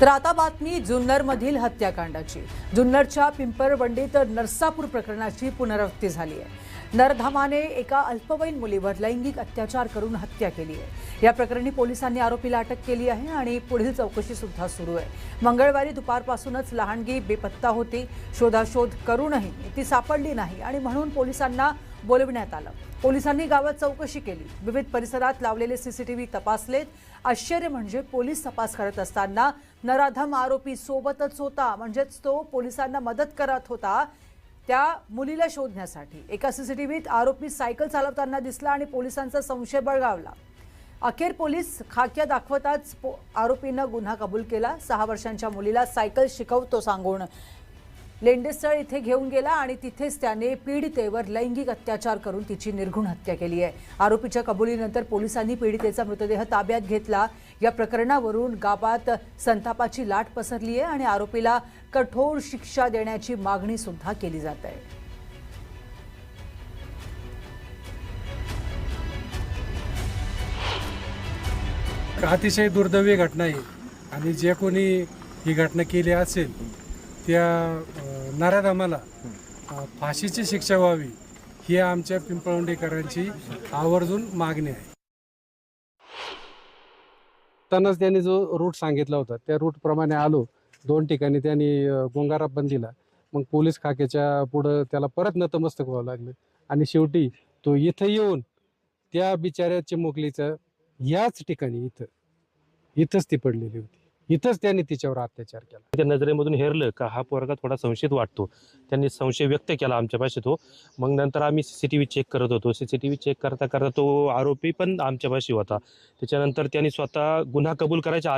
तर आता बातमी जुन्नरमधील हत्याकांडाची। जुन्नरच्या पिंपरवंडीत नरसापूर प्रकरणाची पुनरावृत्ती झाली आहे। नरधामाने एका अल्पवयीन मुलीवर लैंगिक अत्याचार करून हत्या केली आहे। या प्रकरणी पोलिसांनी आरोपीला अटक केली आहे आणि पुढील चौकशी सुद्धा सुरू आहे। मंगळवारी दुपारपासूनच लहानगी बेपत्ता होती। शोधाशोध करूनही ती सापडली नाही आणि म्हणून पोलिसांना बोलविण्यात आलं। पोलिसांनी गावात चौकशी केली, विविध परिसरात लावलेले सीसीटीव्ही तपासलेत। आश्चर्य म्हणजे पोलीस तपास करत असताना नराधम आरोपी सोबतच होता, म्हणजेच तो पोलिसांना मदत करत होता त्या मुलीला शोधण्यासाठी। एका सीसीटीव्हीत आरोपी सायकल चालवताना दिसला आणि पोलिसांचा संशय बळगावला। अखेर पोलीस खाक्या दाखवताच आरोपीनं गुन्हा कबूल केला। 6 वर्षांच्या मुलीला सायकल शिकवतो सांगून लेंडेस्थळ इथे घेऊन गेला आणि तिथेच त्याने पीडितेवर लैंगिक अत्याचार करून तिची निर्घृण हत्या केली आहे। आरोपीच्या कबुलीनंतर पोलिसांनी पीडितेचा मृतदेह ताब्यात घेतला। या प्रकरणावरून गावात संतापाची लाट पसरली आहे आणि आरोपीला कठोर शिक्षा देण्याची मागणी सुद्धा केली जात आहे। अतिशय दुर्दैवी घटना आहे आणि जे कोणी ही घटना केली असेल त्या नराधमाला फाशीची शिक्षा व्हावी ही आमच्या पिंपळवंडीकरांची आवर्जून मागणी आहे। त्यांनाच त्यांनी जो रूट सांगितला होता त्या रूटप्रमाणे आलो। 2 ठिकाणी त्यांनी गोंगारा पण दिला। मग पोलीस खाक्याच्या पुढं त्याला परत नतमस्तक व्हावं लागलं आणि शेवटी तो इथं येऊन त्या बिचाऱ्याच्या मोकलीचं याच ठिकाणी इथंच ती पडलेली होती। इथंच त्यांनी तिच्यावर अत्याचार केला। त्या नजरेमधून हेरलं का हा पोरगा थोडा संशयित वाटतो। त्यांनी संशय व्यक्त केला आमच्यापाशी तो। मग नंतर आम्ही सीसीटीव्ही चेक करत होतो। सीसीटीव्ही चेक करता करता तो आरोपी पण आमच्यापाशी होता। त्याच्यानंतर त्यांनी स्वतः गुन्हा कबूल करायच्या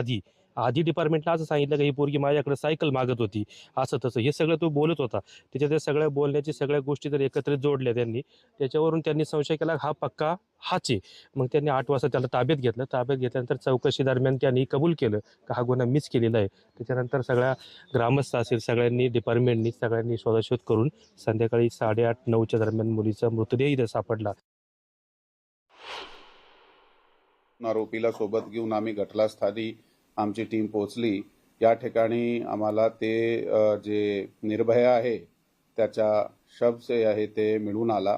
आधी डिपार्टमेंटला असं सांगितलं की ही पोरगी माझ्याकडे सायकल मागत होती, असं तसं हे सगळं तो बोलत होता। त्याच्या त्या सगळ्या बोलण्याची सगळ्या गोष्टी जर एकत्रित जोडल्या त्यांनी, त्याच्यावरून त्यांनी संशय केला हा पक्का हाच आहे। मग त्यांनी 8 वाजता त्याला ताब्यात घेतलं। ताब्यात घेतल्यानंतर चौकशी दरम्यान त्यांनी कबूल केलं का हा गुन्हा मीच केलेला आहे। त्याच्यानंतर सगळ्या ग्रामस्थ असेल सगळ्यांनी डिपार्टमेंटनी सगळ्यांनी शोधाशोध करून संध्याकाळी 8:30-9च्या दरम्यान मुलीचा मृतदेह इथे सापडला। आरोपीला सोबत घेऊन आम्ही घटनास्थळी आमची टीम पोहोचली। या ठिकाणी आम्हाला ते जे निर्भया आहे त्याच्या शव जे आहे ते मिळून आला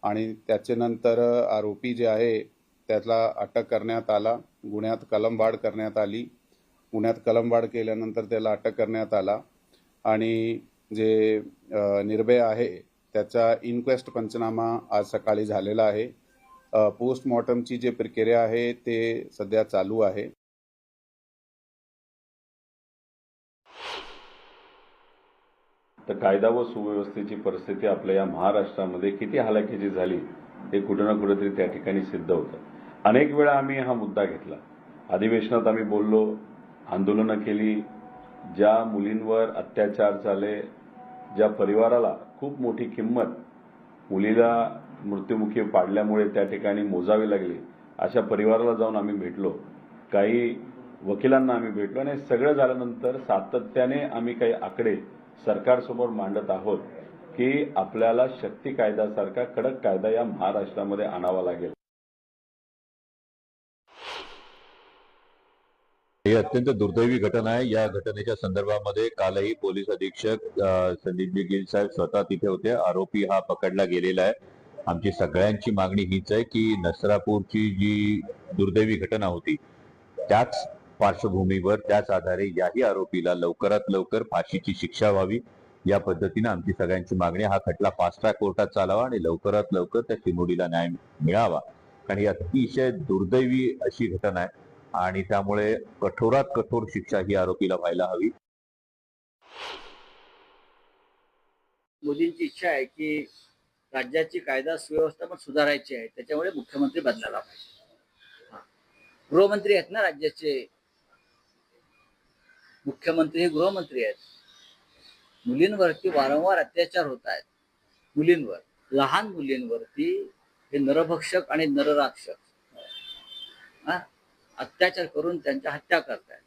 आणि त्याच्यानंतर आरोपी जे आहे त्याला अटक करण्यात आला। गुन्ह्यात कलमवाढ करण्यात आली। गुन्ह्यात कलमवाढ केल्यानंतर त्याला अटक करण्यात आला आणि जे निर्भया आहे त्याचा इन्क्वेस्ट पंचनामा आज सकाळी झालेला आहे। पोस्टमॉर्टमची जी प्रक्रिया आहे ते सध्या चालू आहे। तर कायदा व सुव्यवस्थेची परिस्थिती आपल्या या महाराष्ट्रामध्ये किती हालाखीची झाली हे कुठे ना कुठेतरी त्या ठिकाणी सिद्ध होतं। अनेक वेळा आम्ही हा मुद्दा घेतला, अधिवेशनात आम्ही बोललो, आंदोलनं केली। ज्या मुलींवर अत्याचार झाले, ज्या परिवाराला खूप मोठी किंमत मुलीला मृत्युमुखी पाडल्यामुळे त्या ठिकाणी मोजावी लागली, अशा परिवाराला जाऊन आम्ही भेटलो। काही वकिलांना आम्ही भेटलो आणि सगळं झाल्यानंतर सातत्याने आम्ही काही आकडे सरकारसमोर मांडत आहोत की आपल्याला शक्ती कायद्यासारखा कडक कायदा या महाराष्ट्रामध्ये आणावा लागेल। ही अत्यंत दुर्दैवी घटना आहे। या घटनेच्या संदर्भामध्ये कालही पोलीस अधीक्षक संदीप गिल साहेब स्वतः तिथे होते। आरोपी हा पकडला गेलेला आहे। आमची सगळ्यांची मागणी हीच आहे की नसरापूरची जी दुर्दैवी घटना होती त्याच पार्श्वभूमीवर त्याच आधारे याही आरोपीला लवकरात लवकर फाशीची शिक्षा व्हावी, या पद्धतीने आमची सगळ्यांची मागणी। हा खटला फास्ट ट्रॅक कोर्टात चालावा आणि लवकरात लवकर त्या चिमुरडीला न्याय मिळावा, कारण ही अतिशय दुर्दैवी अशी घटना आहे आणि त्यामुळे कठोरात कठोर शिक्षा ही आरोपीला व्हायला हवी। मोदींची इच्छा आहे की राज्याची कायदा सुव्यवस्था पण सुधारायची आहे, त्याच्यामुळे मुख्यमंत्री बदलायला पाहिजे। गृहमंत्री आहेत ना राज्याचे, मुख्यमंत्री हे गृहमंत्री आहेत। मुलींवरती वारंवार अत्याचार होत आहेत। मुलींवर, लहान मुलींवरती हे नरभक्षक आणि नरराक्षक अत्याचार करून त्यांच्या हत्या करतायत।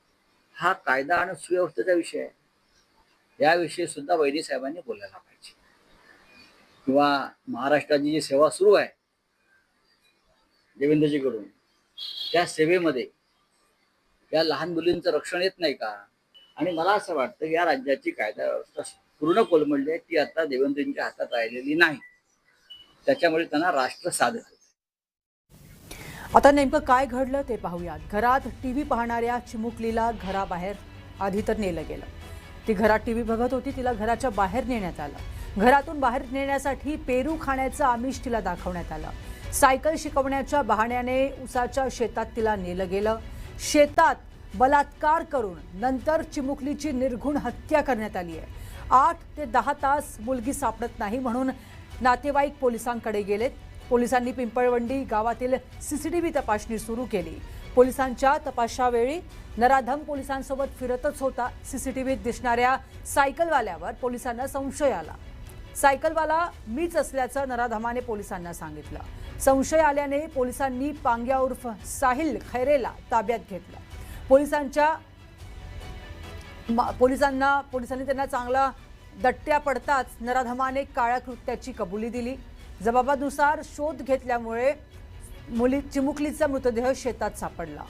हा कायदा आणि सुव्यवस्थेचा विषय आहे। याविषयी सुद्धा वैद्य साहेबांनी बोलायला पाहिजे किंवा महाराष्ट्राची जी सेवा सुरू आहे देवेंद्रजीकडून, त्या सेवेमध्ये या लहान मुलींचं रक्षण येत नाही का? आणि मला असं वाटतं या राज्याची कायदा व्यवस्था पूर्ण कोलमडली आहे, ती आता देवेंद्रजींच्या हातात राहिलेली नाही. त्याच्यामुळे त्यांना राष्ट्र साधत आहे. आता नेमकं काय घडलं ते पाहूयात. घरात टीव्ही पाहणाऱ्या चिमुकलीला घराबाहेर आधी तर नेलं गेलं. ती घरात टीव्ही बघत होती, तिला घराच्या बाहेर नेण्यात आलं. घरातून बाहेर नेण्यासाठी पेरू खाण्याचं आमिष तिला दाखवण्यात आलं. सायकल शिकवण्याच्या बहाण्याने उसाच्या शेतात तिला नेलं गेलं. शेतात बलात्कार करून नंतर चिमुकलीची निर्घुण हत्या करण्यात आली आहे. 8 ते 10 तास मुलगी सापडत नाही म्हणून नातेवाईक पोलिसांकडे गेलेत. पोलिसांनी पिंपळवंडी गावातील सीसीटीव्ही तपासणी सुरू केली. पोलिसांच्या तपासावेळी नराधम पोलिसांसोबत फिरतच होता. सीसीटीव्हीत दिसणाऱ्या सायकलवाल्यावर पोलिसांना संशय आला. सायकलवाला मीच असल्याचं नराधमाने पोलिसांना सांगितलं. संशय आल्याने पोलिसांनी पांग्या उर्फ साहिल खैरेला ताब्यात घेतलं. पोलिसांनी त्यांना चांगला दट्ट्या पडताच नराधमाने काळ्या कृत्याची कबुली दिली. जबाबानुसार शोध घेतल्यामुळे चिमुकलीचा मृतदेह शेतात सापडला.